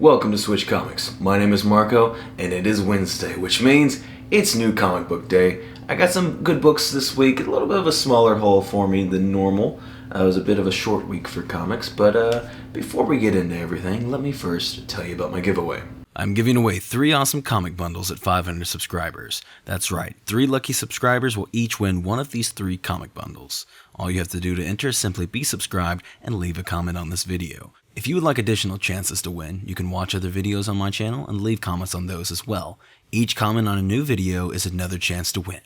Welcome to Switch Comics. My name is Marco, and it is Wednesday, which means it's new comic book day. I got some good books this week, a little bit of a smaller haul for me than normal. It was a bit of a short week for comics, but before we get into everything, let me first tell you about my giveaway. I'm giving away 3 awesome comic bundles at 500 subscribers. That's right, 3 lucky subscribers will each win one of these 3 comic bundles. All you have to do to enter is simply be subscribed and leave a comment on this video. If you would like additional chances to win, you can watch other videos on my channel and leave comments on those as well. Each comment on a new video is another chance to win.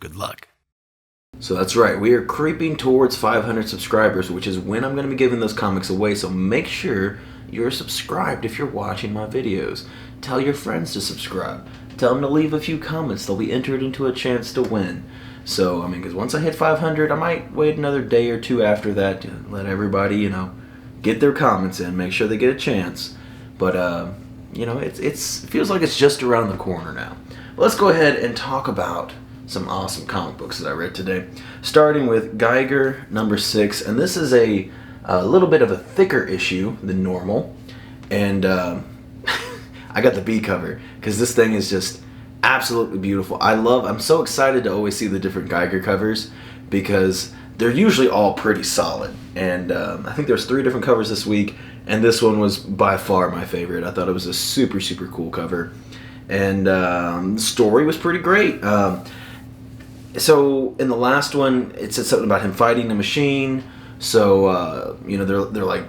Good luck. So that's right, we are creeping towards 500 subscribers, which is when I'm going to be giving those comics away, so make sure you're subscribed if you're watching my videos. Tell your friends to subscribe. Tell them to leave a few comments. They'll be entered into a chance to win. So, because once I hit 500, I might wait another day or two after that to let everybody, get their comments in, make sure they get a chance. But, it feels like it's just around the corner now. Let's go ahead and talk about some awesome comic books that I read today. Starting with Geiger number 6, and this is a little bit of a thicker issue than normal. And I got the B cover because this thing is just absolutely beautiful. I'm so excited to always see the different Geiger covers because they're usually all pretty solid. And I think there's 3 different covers this week, and this one was by far my favorite. I thought it was a super, super cool cover. And the story was pretty great. So in the last one, it said something about him fighting a machine. So, they're like,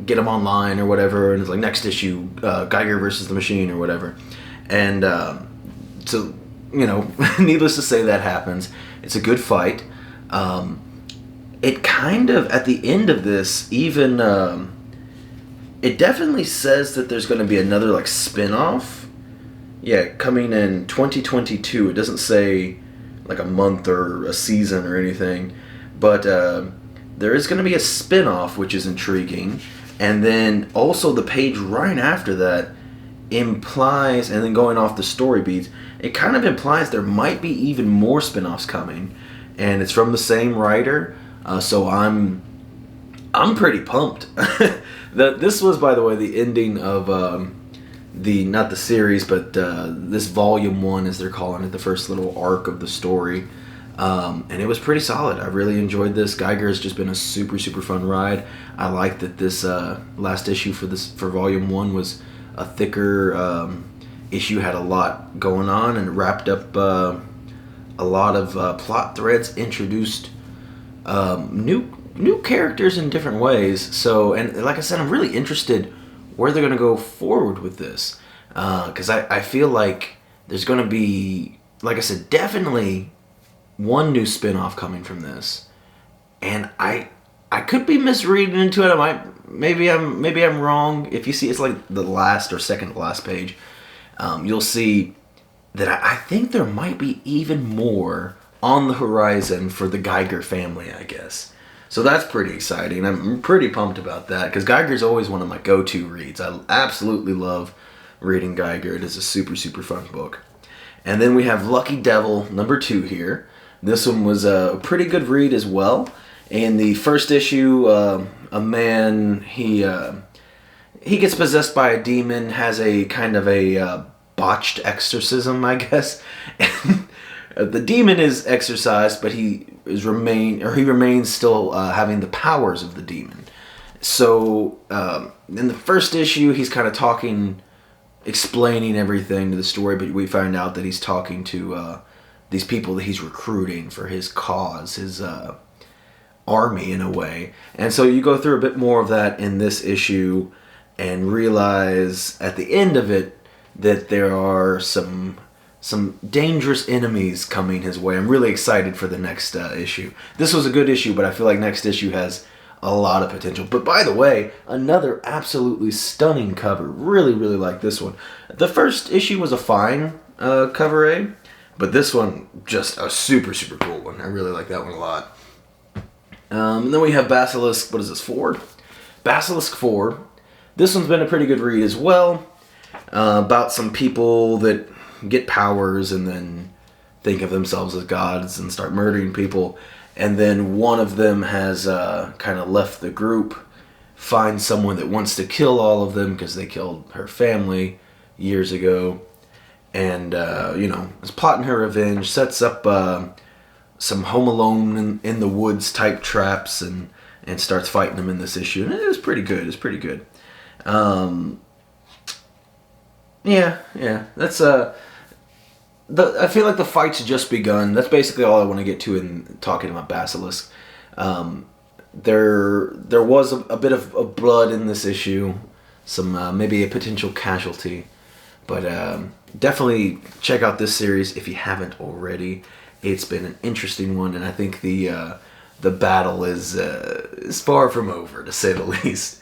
get him online or whatever. And it's like next issue, Geiger versus the machine or whatever. And so, needless to say, that happens. It's a good fight. It kind of, at the end of this, even, it definitely says that there's going to be another, spin-off. Yeah, coming in 2022. It doesn't say, a month or a season or anything. But, there is going to be a spin-off, which is intriguing. And then, also, the page right after that implies, and then going off the story beats, it kind of implies there might be even more spin-offs coming. And it's from the same writer. So I'm pretty pumped. This was, by the way, the ending of not the series, but this volume 1, as they're calling it, the first little arc of the story. And it was pretty solid. I really enjoyed this. Geiger has just been a super, super fun ride. I like that this last issue for volume 1 was a thicker issue, had a lot going on, and wrapped up a lot of plot threads, introduced new characters in different ways. So, and like I said, I'm really interested where they're going to go forward with this. Because I feel like there's going to be, like I said, definitely one new spin-off coming from this. And I could be misreading into it. Maybe I'm wrong. If you see, it's like the last or second to last page. You'll see that I think there might be even more on the horizon for the Geiger family, I guess. So that's pretty exciting. I'm pretty pumped about that because Geiger's always one of my go-to reads. I absolutely love reading Geiger. It is a super, super fun book. And then we have Lucky Devil number 2 here. This one was a pretty good read as well. In the first issue, a man, he gets possessed by a demon, has a kind of a botched exorcism, I guess. The demon is exorcised, but he remains still having the powers of the demon. So in the first issue, he's kind of explaining everything to the story, but we find out that he's talking to these people that he's recruiting for his cause, his army in a way. And so you go through a bit more of that in this issue and realize at the end of it that there are some dangerous enemies coming his way. I'm really excited for the next issue. This was a good issue, but I feel like next issue has a lot of potential. But by the way, another absolutely stunning cover. Really, really like this one. The first issue was a fine cover A, but this one, just a super, super cool one. I really like that one a lot. And then we have Basilisk, what is this, 4? Basilisk 4. This one's been a pretty good read as well. About some people that get powers and then think of themselves as gods and start murdering people. And then one of them has kind of left the group finds someone that wants to kill all of them because they killed her family years ago. And, is plotting her revenge, sets up some Home Alone in the woods type traps and starts fighting them in this issue. And it was pretty good. It's pretty good. That's I feel like the fight's just begun. That's basically all I want to get to in talking about Basilisk. There was a bit of blood in this issue, some maybe a potential casualty, but definitely check out this series if you haven't already. It's been an interesting one, and I think the battle is far from over, to say the least.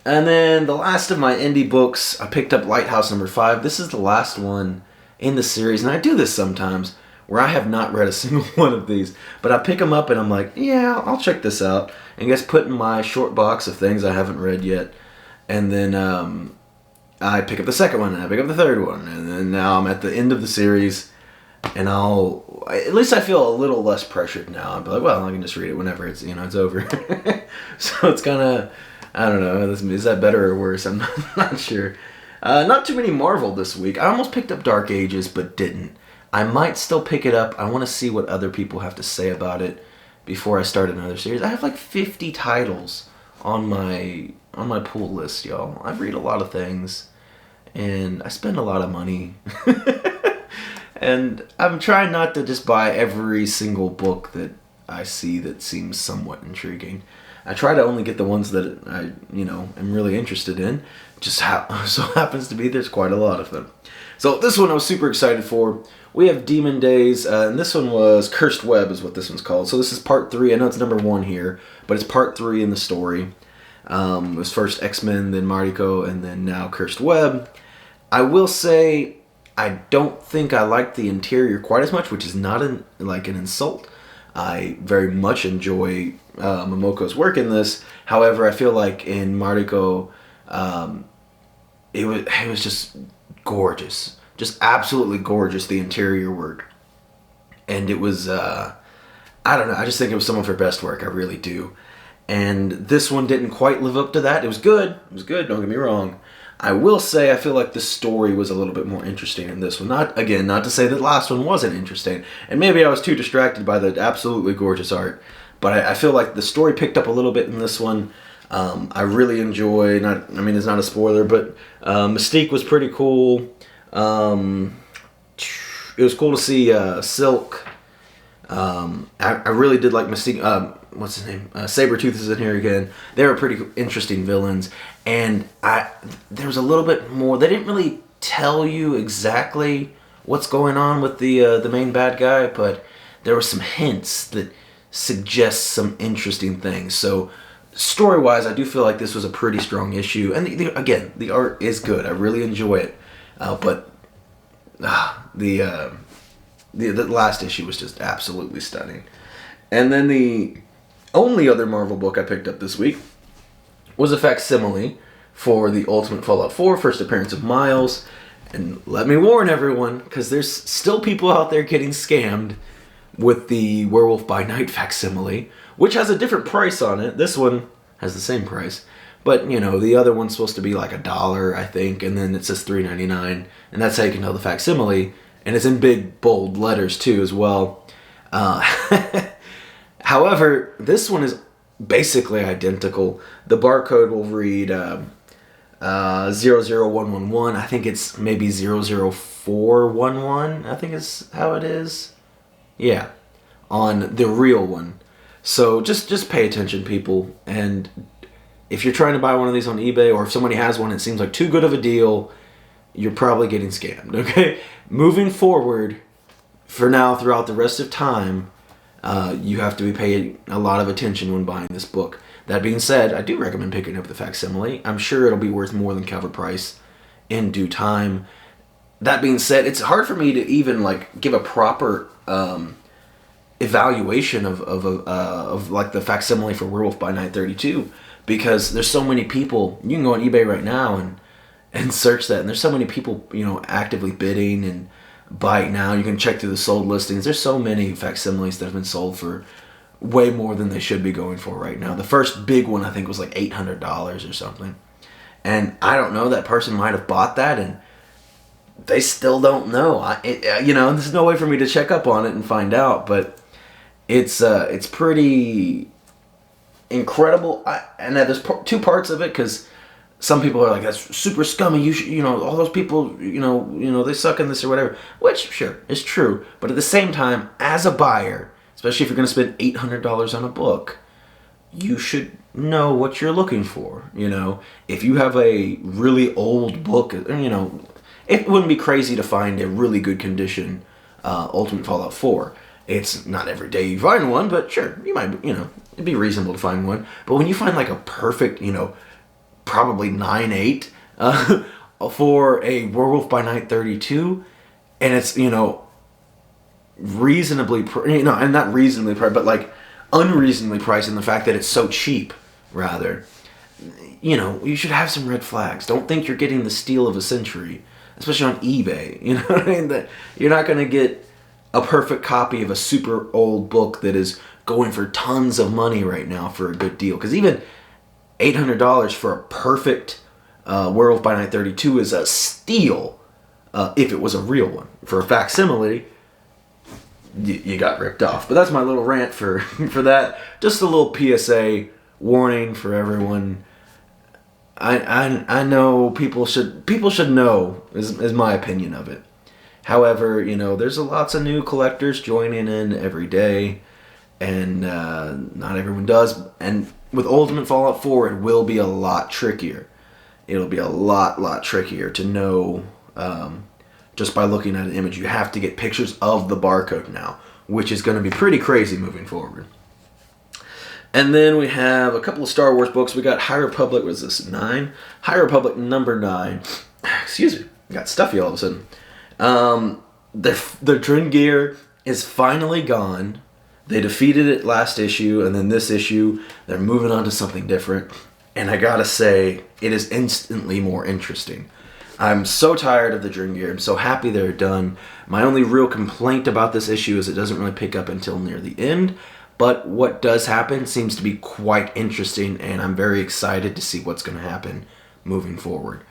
And then the last of my indie books, I picked up Lighthouse number 5. This is the last one in the series, and I do this sometimes where I have not read a single one of these, but I pick them up and I'm like, yeah, I'll check this out, and guess put in my short box of things I haven't read yet, and then I pick up the second one, and I pick up the third one, and then now I'm at the end of the series, and at least I feel a little less pressured now. I'll be like, well, I can just read it whenever it's over. So it's kind of, I don't know, is that better or worse? I'm not sure. Not too many Marvel this week. I almost picked up Dark Ages, but didn't. I might still pick it up. I want to see what other people have to say about it before I start another series. I have like 50 titles on my pool list, y'all. I read a lot of things, and I spend a lot of money. And I'm trying not to just buy every single book that I see that seems somewhat intriguing. I try to only get the ones that I, am really interested in. Just so happens to be there's quite a lot of them. So this one I was super excited for. We have Demon Days, and this one was Cursed Web is what this one's called. So this is part 3. I know it's number 1 here, but it's part 3 in the story. It was first X-Men, then Mariko, and then now Cursed Web. I will say I don't think I like the interior quite as much, which is not an insult. I very much enjoy Momoko's work in this. However, I feel like in Mariko, it was just gorgeous, just absolutely gorgeous, the interior work, and it was I don't know, I just think it was some of her best work. I really do. And this one didn't quite live up to that. It was good, don't get me wrong. I will say I feel like the story was a little bit more interesting in this one. Not to say that the last one wasn't interesting, and maybe I was too distracted by the absolutely gorgeous art, but I feel like the story picked up a little bit in this one. I really enjoy, it's not a spoiler, but Mystique was pretty cool. It was cool to see Silk. I really did like Mystique. What's his name? Sabretooth is in here again. They were pretty interesting villains, and there was a little bit more. They didn't really tell you exactly what's going on with the main bad guy, but there were some hints that suggest some interesting things. So story-wise, I do feel like this was a pretty strong issue, and again, the art is good. I really enjoy it, but the last issue was just absolutely stunning. And then the only other Marvel book I picked up this week was a facsimile for the Ultimate Fallout 4, first appearance of Miles. And let me warn everyone, because there's still people out there getting scammed with the Werewolf by Night facsimile, which has a different price on it. This one has the same price. But, the other one's supposed to be like $1, I think, and then it says $3.99, and that's how you can tell the facsimile. And it's in big, bold letters, too, as well. However, this one is basically identical. The barcode will read 00111. I think it's maybe 00411. I think is how it is. Yeah, on the real one. So just pay attention, people. And if you're trying to buy one of these on eBay, or if somebody has one, it seems like too good of a deal, you're probably getting scammed, okay? Moving forward, for now, throughout the rest of time, you have to be paying a lot of attention when buying this book. That being said, I do recommend picking up the facsimile. I'm sure it'll be worth more than cover price in due time. That being said, it's hard for me to even give a proper evaluation of the facsimile for Werewolf by Night 32, because there's so many people. You can go on eBay right now and search that, and there's so many people actively bidding and buy it now. You can check through the sold listings. There's so many facsimiles that have been sold for way more than they should be going for right now. The first big one I think was like $800 or something. And I don't know, that person might have bought that and they still don't know. There's no way for me to check up on it and find out, but it's pretty incredible. And there's two parts of it, because some people are like, that's super scummy. You should, all those people, they suck in this or whatever. Which, sure, is true. But at the same time, as a buyer, especially if you're going to spend $800 on a book, you should know what you're looking for. If you have a really old book, it wouldn't be crazy to find a really good condition Ultimate Fallout 4. It's not every day you find one, but sure, you might, it'd be reasonable to find one. But when you find like a perfect, probably 9.8 for a Werewolf by Night 32, and it's, reasonably, and not reasonably priced, but like unreasonably priced in the fact that it's so cheap, rather, you should have some red flags. Don't think you're getting the steal of a century, especially on eBay. You know what I mean? That you're not going to get a perfect copy of a super old book that is going for tons of money right now for a good deal. Because even $800 for a perfect Werewolf by Night 32 is a steal if it was a real one. For a facsimile, you got ripped off. But that's my little rant for that. Just a little PSA warning for everyone. I know people should know is my opinion of it. However, there's lots of new collectors joining in every day, and not everyone does. And with Ultimate Fallout 4, it will be a lot trickier. It'll be a lot trickier to know just by looking at an image. You have to get pictures of the barcode now, which is going to be pretty crazy moving forward. And then we have a couple of Star Wars books. We got High Republic, was this 9? High Republic number 9. Excuse me, got stuffy all of a sudden. The Dringir is finally gone. They defeated it last issue, and then this issue, they're moving on to something different. And I gotta say, it is instantly more interesting. I'm so tired of the Dringir. I'm so happy they're done. My only real complaint about this issue is it doesn't really pick up until near the end. But what does happen seems to be quite interesting, and I'm very excited to see what's going to happen moving forward.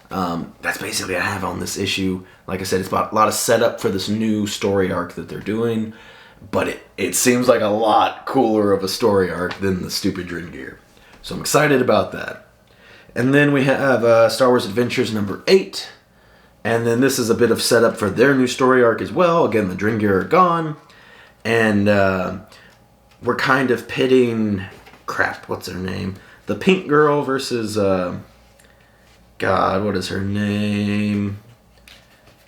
That's basically what I have on this issue. Like I said, it's about a lot of setup for this new story arc that they're doing, but it seems like a lot cooler of a story arc than the stupid Dringir. So I'm excited about that. And then we have Star Wars Adventures number 8, and then this is a bit of setup for their new story arc as well. Again, the Dringir are gone, and we're kind of pitting, what's her name? The pink girl versus, God, what is her name?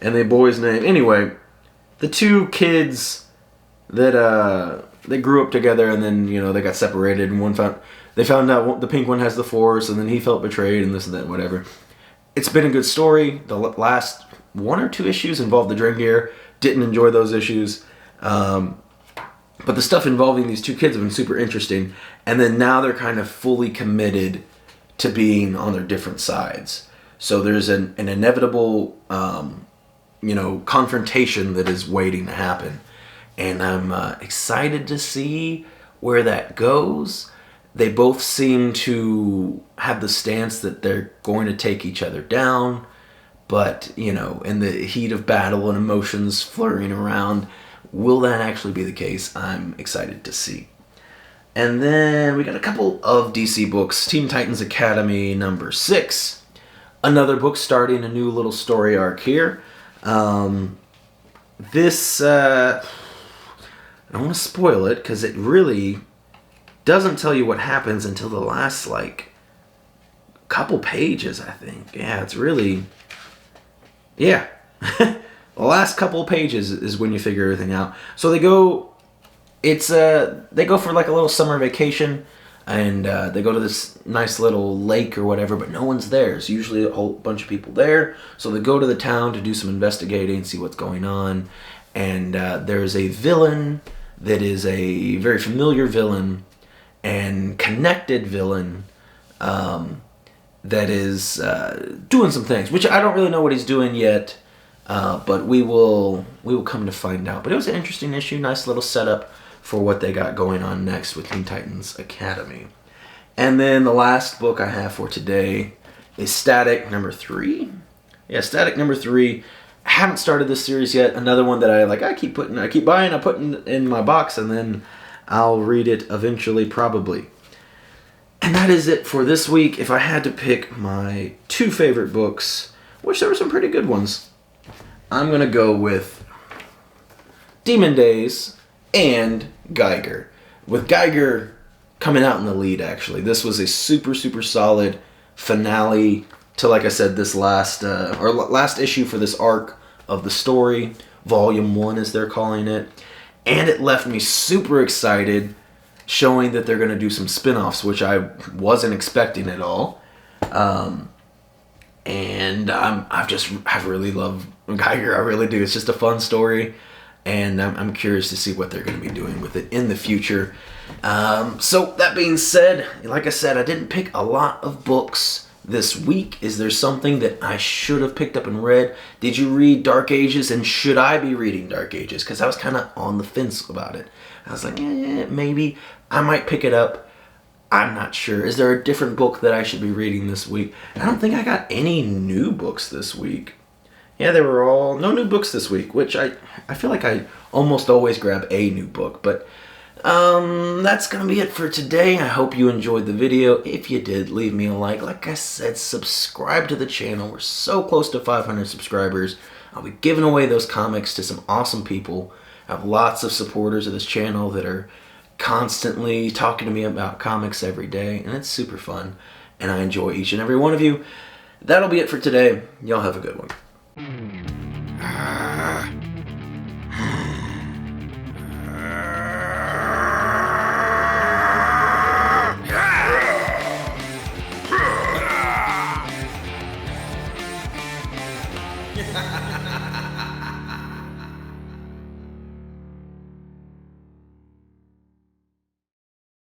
And the boy's name. Anyway, the two kids that, they grew up together and then, they got separated, and they found out the pink one has the Force, and then he felt betrayed and this and that, whatever. It's been a good story. The last 1 or 2 issues involved the Dringir. Didn't enjoy those issues. But the stuff involving these two kids have been super interesting. And then now they're kind of fully committed to being on their different sides. So there's an inevitable, confrontation that is waiting to happen. And I'm excited to see where that goes. They both seem to have the stance that they're going to take each other down. But, in the heat of battle and emotions flurrying around, will that actually be the case? I'm excited to see. And then we got a couple of DC books. Teen Titans Academy number 6. Another book starting a new little story arc here. This, I don't want to spoil it because it really doesn't tell you what happens until the last, couple pages, I think. Yeah, it's really, yeah. The last couple of pages is when you figure everything out. So they go for a little summer vacation, and they go to this nice little lake or whatever, but no one's there. There's usually a whole bunch of people there. So they go to the town to do some investigating, see what's going on. And there's a villain that is a very familiar villain and connected villain that is doing some things, which I don't really know what he's doing yet. But we will come to find out. But it was an interesting issue, nice little setup for what they got going on next with Teen Titans Academy. And then the last book I have for today is Static number 3. Yeah, Static number 3. I haven't started this series yet. Another one that I keep buying, I put in my box, and then I'll read it eventually, probably. And that is it for this week. If I had to pick my 2 favorite books, which there were some pretty good ones, I'm going to go with Demon Days and Geiger. With Geiger coming out in the lead, actually. This was a super, super solid finale to, like I said, this last issue for this arc of the story. Volume 1, as they're calling it. And it left me super excited, showing that they're going to do some spin-offs, which I wasn't expecting at all. And I really love Geiger. I really do. It's just a fun story, and I'm curious to see what they're going to be doing with it in the future. So that being said, like I said, I didn't pick a lot of books this week. Is there something that I should have picked up and read? Did you read Dark Ages, and should I be reading Dark Ages? Because I was kind of on the fence about it. I was like, maybe I might pick it up. I'm not sure. Is there a different book that I should be reading this week? I don't think I got any new books this week. Yeah, no new books this week, which I feel like I almost always grab a new book. But that's going to be it for today. I hope you enjoyed the video. If you did, leave me a like. Like I said, subscribe to the channel. We're so close to 500 subscribers. I'll be giving away those comics to some awesome people. I have lots of supporters of this channel that are constantly talking to me about comics every day, and it's super fun, and I enjoy each and every one of you. That'll be it for today. Y'all have a good one.